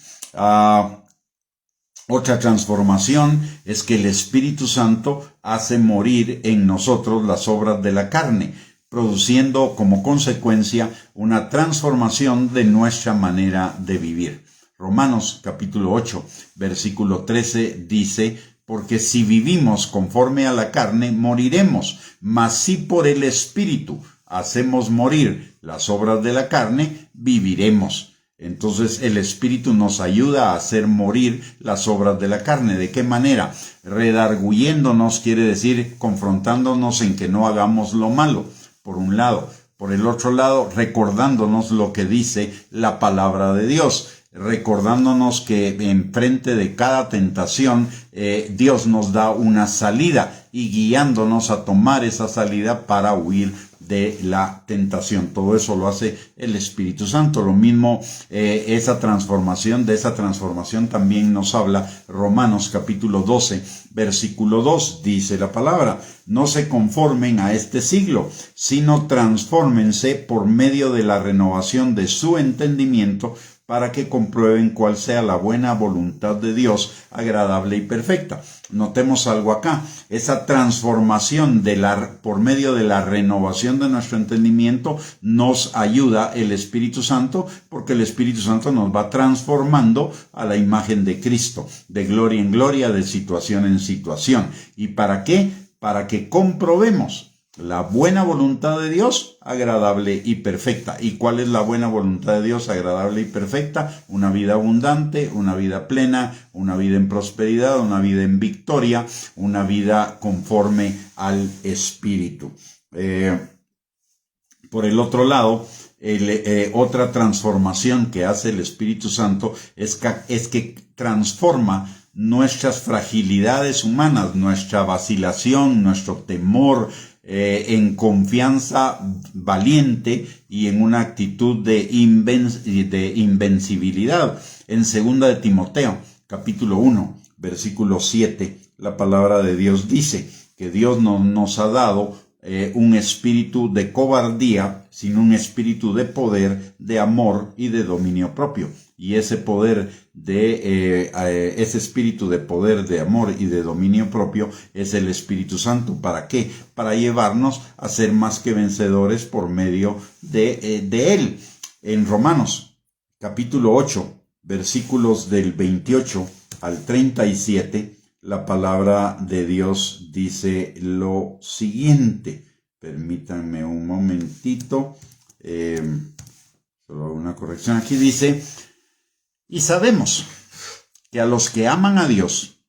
Otra transformación es que el Espíritu Santo hace morir en nosotros las obras de la carne, produciendo como consecuencia una transformación de nuestra manera de vivir. Romanos capítulo 8, versículo 13 dice, porque si vivimos conforme a la carne, moriremos, mas si por el Espíritu hacemos morir las obras de la carne, viviremos. Entonces el Espíritu nos ayuda a hacer morir las obras de la carne. ¿De qué manera? Redarguyéndonos, quiere decir confrontándonos en que no hagamos lo malo, por un lado. Por el otro lado, recordándonos lo que dice la palabra de Dios. Recordándonos que en frente de cada tentación, Dios nos da una salida y guiándonos a tomar esa salida para huir de la tentación. Todo eso lo hace el Espíritu Santo. Lo mismo, de esa transformación también nos habla Romanos capítulo 12, versículo 2. Dice la palabra, no se conformen a este siglo, sino transfórmense por medio de la renovación de su entendimiento, para que comprueben cuál sea la buena voluntad de Dios, agradable y perfecta. Notemos algo acá, esa transformación por medio de la renovación de nuestro entendimiento nos ayuda el Espíritu Santo, porque el Espíritu Santo nos va transformando a la imagen de Cristo, de gloria en gloria, de situación en situación. ¿Y para qué? Para que comprobemos la buena voluntad de Dios, agradable y perfecta. ¿Y cuál es la buena voluntad de Dios, agradable y perfecta? Una vida abundante, una vida plena, una vida en prosperidad, una vida en victoria, una vida conforme al Espíritu. Por el otro lado, otra transformación que hace el Espíritu Santo es que transforma nuestras fragilidades humanas, nuestra vacilación, nuestro temor, en confianza valiente y en una actitud de invencibilidad. En 2 de Timoteo, capítulo 1, versículo 7, la palabra de Dios dice que Dios no nos ha dado un espíritu de cobardía, sino un espíritu de poder, de amor y de dominio propio. Y ese ese espíritu de poder, de amor y de dominio propio es el Espíritu Santo. ¿Para qué? Para llevarnos a ser más que vencedores por medio de Él. En Romanos, capítulo 8, versículos del 28 al 37, la palabra de Dios dice lo siguiente. Permítanme un momentito. Solo una corrección. Aquí dice: y sabemos que a los que aman a Dios,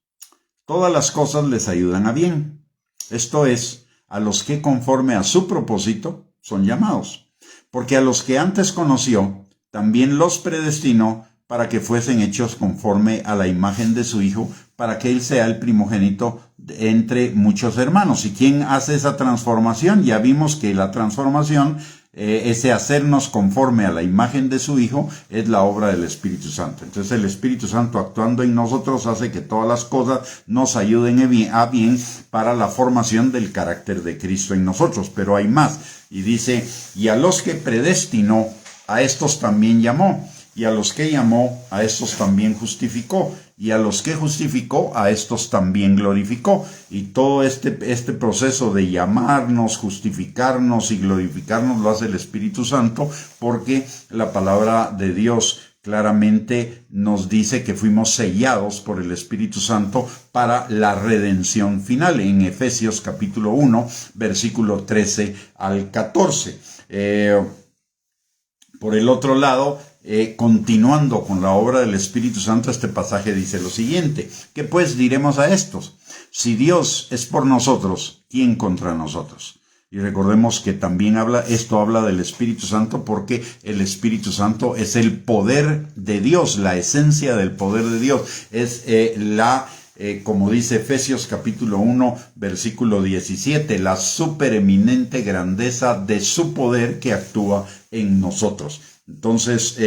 todas las cosas les ayudan a bien. Esto es, a los que conforme a su propósito son llamados. Porque a los que antes conoció, también los predestinó para que fuesen hechos conforme a la imagen de su Hijo, para que Él sea el primogénito entre muchos hermanos. ¿Y quién hace esa transformación? Ya vimos que la transformación, ese hacernos conforme a la imagen de su Hijo, es la obra del Espíritu Santo. Entonces el Espíritu Santo actuando en nosotros hace que todas las cosas nos ayuden a bien para la formación del carácter de Cristo en nosotros. Pero hay más. Y dice: y a los que predestinó, a estos también llamó. Y a los que llamó, a estos también justificó. Y a los que justificó, a estos también glorificó. Y todo este proceso de llamarnos, justificarnos y glorificarnos lo hace el Espíritu Santo, porque la palabra de Dios claramente nos dice que fuimos sellados por el Espíritu Santo para la redención final, en Efesios capítulo 1, versículo 13 al 14. Por el otro lado, continuando con la obra del Espíritu Santo, este pasaje dice lo siguiente: ¿qué pues diremos a estos? Si Dios es por nosotros, ¿quién contra nosotros? Y recordemos que también esto habla del Espíritu Santo, porque el Espíritu Santo es el poder de Dios, la esencia del poder de Dios. Es como dice Efesios capítulo 1, versículo 17, la supereminente grandeza de su poder que actúa en nosotros. Entonces,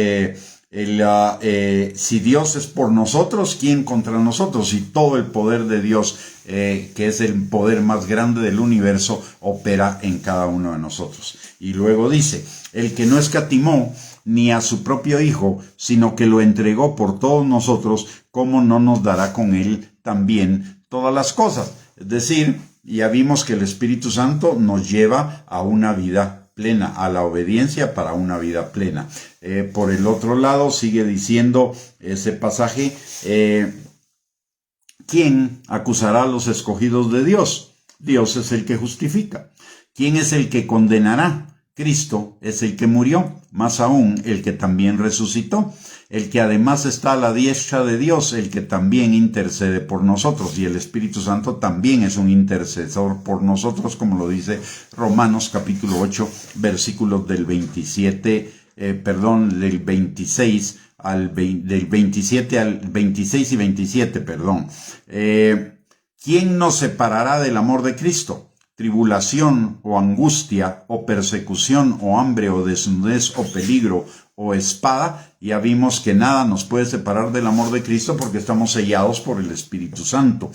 si Dios es por nosotros, ¿quién contra nosotros? Y todo el poder de Dios, que es el poder más grande del universo, opera en cada uno de nosotros. Y luego dice: el que no escatimó ni a su propio Hijo, sino que lo entregó por todos nosotros, ¿cómo no nos dará con él también todas las cosas? Es decir, ya vimos que el Espíritu Santo nos lleva a una vida plena, a la obediencia para una vida plena. Por el otro lado, sigue diciendo ese pasaje: ¿quién acusará a los escogidos de Dios? Dios es el que justifica. ¿Quién es el que condenará? Cristo es el que murió, más aún el que también resucitó, el que además está a la diestra de Dios, el que también intercede por nosotros. Y el Espíritu Santo también es un intercesor por nosotros, como lo dice Romanos capítulo 8, versículos del 26 del 27 al 26 y 27, ¿quién nos separará del amor de Cristo? Tribulación o angustia o persecución o hambre o desnudez o peligro o espada. Ya vimos que nada nos puede separar del amor de Cristo, porque estamos sellados por el Espíritu Santo.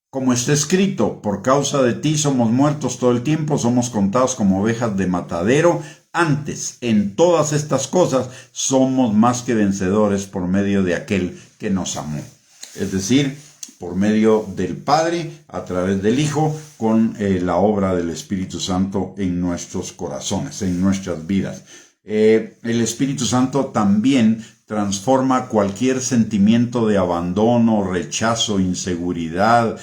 Como está escrito: por causa de ti somos muertos todo el tiempo, somos contados como ovejas de matadero. Antes, en todas estas cosas, somos más que vencedores por medio de aquel que nos amó. Es decir, por medio del Padre, a través del Hijo, con la obra del Espíritu Santo en nuestros corazones, en nuestras vidas. El Espíritu Santo también transforma cualquier sentimiento de abandono, rechazo, inseguridad,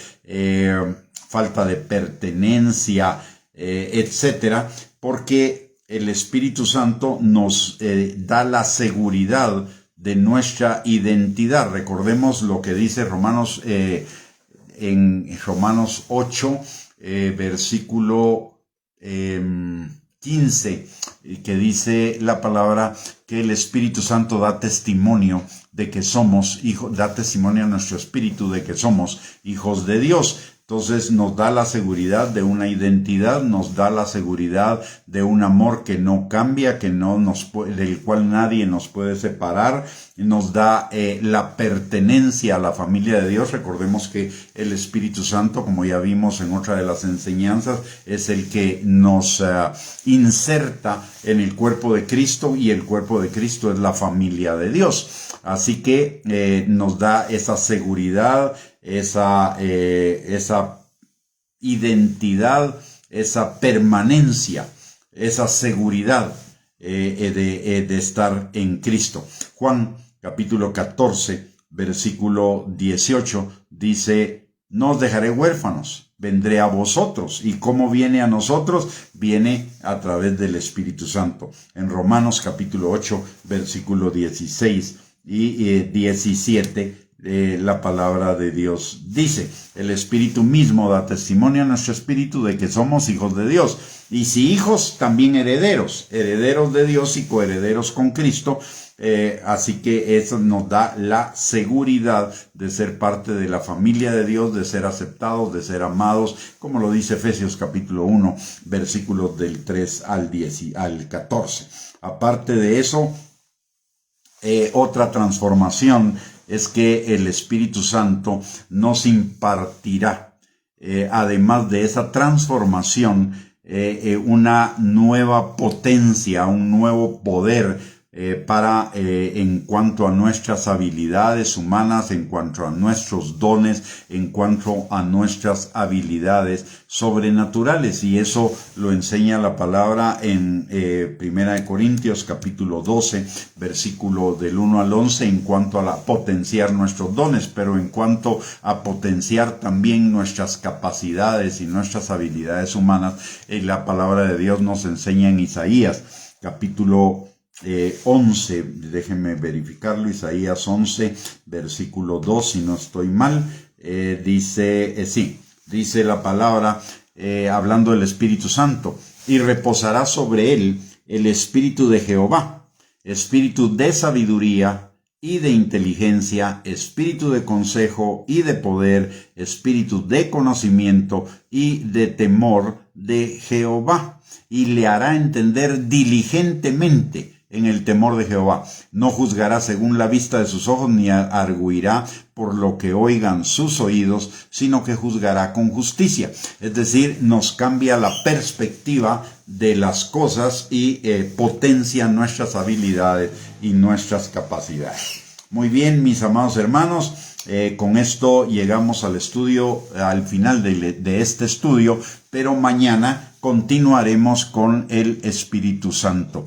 falta de pertenencia, etcétera, porque el Espíritu Santo nos da la seguridad de nuestra identidad. Recordemos lo que dice Romanos, en Romanos 8, versículo 15, que dice la palabra que el Espíritu Santo da testimonio de que somos hijos, da testimonio a nuestro espíritu de que somos hijos de Dios. Entonces nos da la seguridad de una identidad, nos da la seguridad de un amor que no cambia, del cual nadie nos puede separar, nos da la pertenencia a la familia de Dios. Recordemos que el Espíritu Santo, como ya vimos en otra de las enseñanzas, es el que nos inserta en el cuerpo de Cristo, y el cuerpo de Cristo es la familia de Dios. Así que nos da esa seguridad, esa identidad, esa permanencia, esa seguridad de estar en Cristo. Juan capítulo 14, versículo 18 dice: no os dejaré huérfanos, vendré a vosotros. ¿Y cómo viene a nosotros? Viene a través del Espíritu Santo. En Romanos capítulo 8, versículo 16 y 17, la palabra de Dios dice: el Espíritu mismo da testimonio a nuestro espíritu de que somos hijos de Dios, y si hijos, también herederos de Dios y coherederos con Cristo. Así que eso nos da la seguridad de ser parte de la familia de Dios, de ser aceptados, de ser amados, como lo dice Efesios capítulo 1, versículos del 3 al 14. Aparte de eso, otra transformación es que el Espíritu Santo nos impartirá, además de esa transformación, una nueva potencia, un nuevo poder en cuanto a nuestras habilidades humanas, en cuanto a nuestros dones, en cuanto a nuestras habilidades sobrenaturales. Y eso lo enseña la palabra en 1 Corintios capítulo 12, versículo del 1 al 11, en cuanto a potenciar nuestros dones, pero en cuanto a potenciar también nuestras capacidades y nuestras habilidades humanas, la palabra de Dios nos enseña en Isaías capítulo 11, déjenme verificarlo, Isaías 11, versículo 2, si no estoy mal, dice la palabra, hablando del Espíritu Santo: y reposará sobre él el Espíritu de Jehová, Espíritu de sabiduría y de inteligencia, Espíritu de consejo y de poder, Espíritu de conocimiento y de temor de Jehová, y le hará entender diligentemente en el temor de Jehová. No juzgará según la vista de sus ojos, ni arguirá por lo que oigan sus oídos, sino que juzgará con justicia. Es decir, nos cambia la perspectiva de las cosas y potencia nuestras habilidades y nuestras capacidades. Muy bien, mis amados hermanos, con esto llegamos al final de este estudio, pero mañana continuaremos con el Espíritu Santo,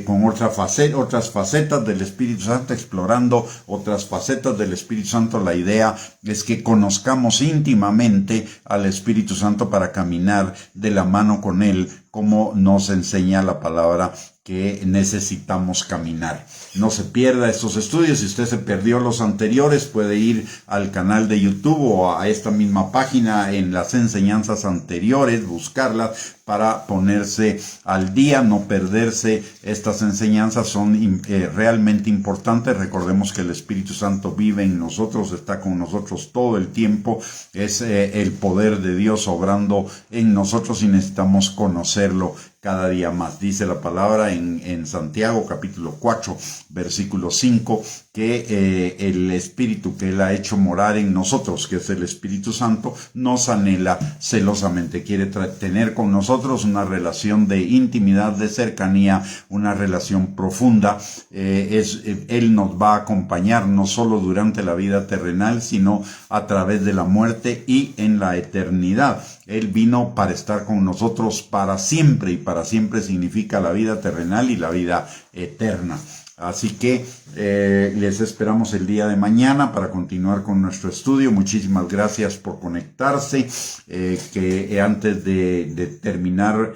con otras facetas del Espíritu Santo, explorando otras facetas del Espíritu Santo. La idea es que conozcamos íntimamente al Espíritu Santo para caminar de la mano con Él, como nos enseña la palabra que necesitamos caminar. No se pierda estos estudios. Si usted se perdió los anteriores, puede ir al canal de YouTube o a esta misma página en las enseñanzas anteriores, buscarlas para ponerse al día, no perderse estas enseñanzas. Son realmente importantes. Recordemos que el Espíritu Santo vive en nosotros, está con nosotros todo el tiempo. Es el poder de Dios obrando en nosotros y necesitamos conocerlo cada día más. Dice la palabra en Santiago capítulo 4, versículo 5, que el Espíritu que Él ha hecho morar en nosotros, que es el Espíritu Santo, nos anhela celosamente. Quiere tener con nosotros una relación de intimidad, de cercanía, una relación profunda. Él nos va a acompañar no solo durante la vida terrenal, sino a través de la muerte y en la eternidad. Él vino para estar con nosotros para siempre, y para siempre significa la vida terrenal y la vida eterna. Así que les esperamos el día de mañana para continuar con nuestro estudio. Muchísimas gracias por conectarse. Que antes de terminar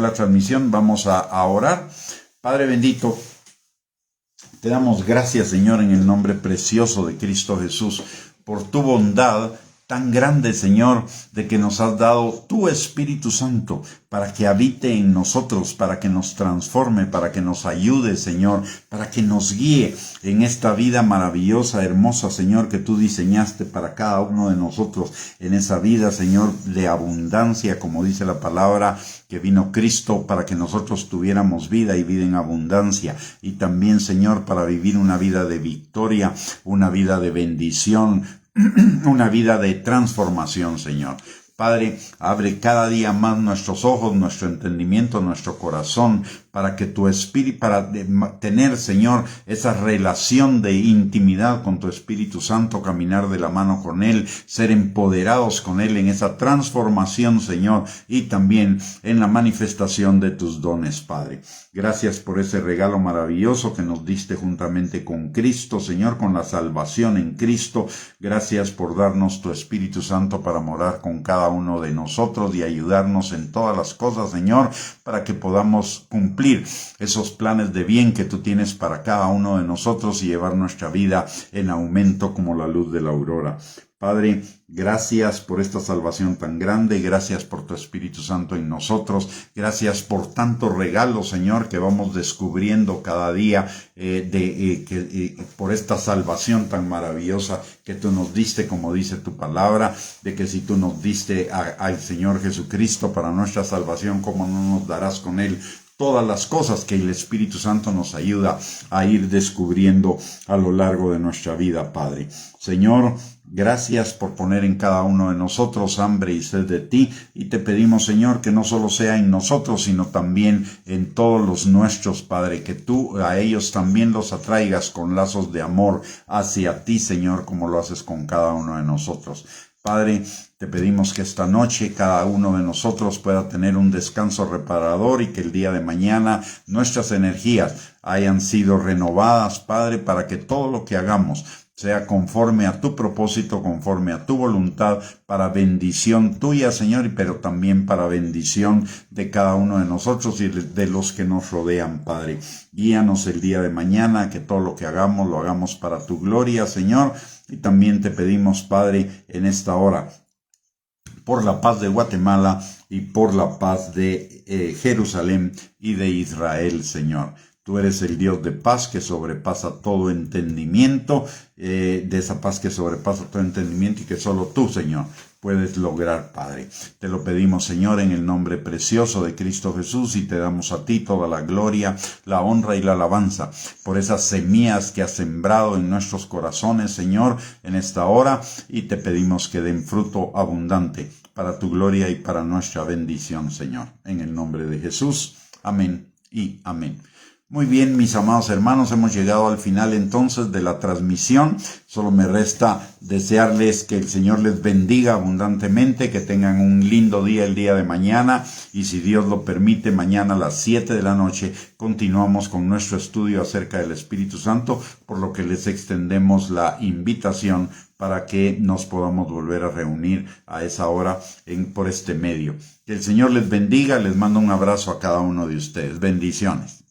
la transmisión, vamos a orar. Padre bendito, te damos gracias, Señor, en el nombre precioso de Cristo Jesús, por tu bondad tan grande, Señor, de que nos has dado tu Espíritu Santo para que habite en nosotros, para que nos transforme, para que nos ayude, Señor, para que nos guíe en esta vida maravillosa, hermosa, Señor, que tú diseñaste para cada uno de nosotros, en esa vida, Señor, de abundancia, como dice la palabra, que vino Cristo para que nosotros tuviéramos vida y vida en abundancia, y también, Señor, para vivir una vida de victoria, una vida de bendición, una vida de transformación, Señor. Padre, abre cada día más nuestros ojos, nuestro entendimiento, nuestro corazón, para que tu Espíritu, para tener, Señor, esa relación de intimidad con tu Espíritu Santo, caminar de la mano con Él, ser empoderados con Él en esa transformación, Señor, y también en la manifestación de tus dones, Padre. Gracias por ese regalo maravilloso que nos diste juntamente con Cristo, Señor, con la salvación en Cristo. Gracias por darnos tu Espíritu Santo para morar con cada uno de nosotros y ayudarnos en todas las cosas, Señor, para que podamos cumplir esos planes de bien que tú tienes para cada uno de nosotros y llevar nuestra vida en aumento como la luz de la aurora. Padre, gracias por esta salvación tan grande, gracias por tu Espíritu Santo en nosotros, gracias por tantos regalos, Señor, que vamos descubriendo cada día por esta salvación tan maravillosa que tú nos diste, como dice tu palabra, de que si tú nos diste al Señor Jesucristo para nuestra salvación, ¿cómo no nos darás con Él todas las cosas que el Espíritu Santo nos ayuda a ir descubriendo a lo largo de nuestra vida, Padre? Señor, gracias por poner en cada uno de nosotros hambre y sed de ti, y te pedimos, Señor, que no solo sea en nosotros, sino también en todos los nuestros, Padre, que tú a ellos también los atraigas con lazos de amor hacia ti, Señor, como lo haces con cada uno de nosotros. Padre, te pedimos que esta noche cada uno de nosotros pueda tener un descanso reparador y que el día de mañana nuestras energías hayan sido renovadas, Padre, para que todo lo que hagamos sea conforme a tu propósito, conforme a tu voluntad, para bendición tuya, Señor, pero también para bendición de cada uno de nosotros y de los que nos rodean, Padre. Guíanos el día de mañana, que todo lo que hagamos, lo hagamos para tu gloria, Señor. Y también te pedimos, Padre, en esta hora, por la paz de Guatemala y por la paz de Jerusalén y de Israel, Señor. Tú eres el Dios de paz que sobrepasa todo entendimiento, de esa paz que sobrepasa todo entendimiento y que solo tú, Señor, puedes lograr, Padre. Te lo pedimos, Señor, en el nombre precioso de Cristo Jesús, y te damos a ti toda la gloria, la honra y la alabanza por esas semillas que has sembrado en nuestros corazones, Señor, en esta hora, y te pedimos que den fruto abundante para tu gloria y para nuestra bendición, Señor. En el nombre de Jesús. Amén y amén. Muy bien, mis amados hermanos, hemos llegado al final entonces de la transmisión. Solo me resta desearles que el Señor les bendiga abundantemente, que tengan un lindo día el día de mañana, y si Dios lo permite, mañana a las 7 de la noche continuamos con nuestro estudio acerca del Espíritu Santo, por lo que les extendemos la invitación para que nos podamos volver a reunir a esa hora por este medio. Que el Señor les bendiga, les mando un abrazo a cada uno de ustedes. Bendiciones.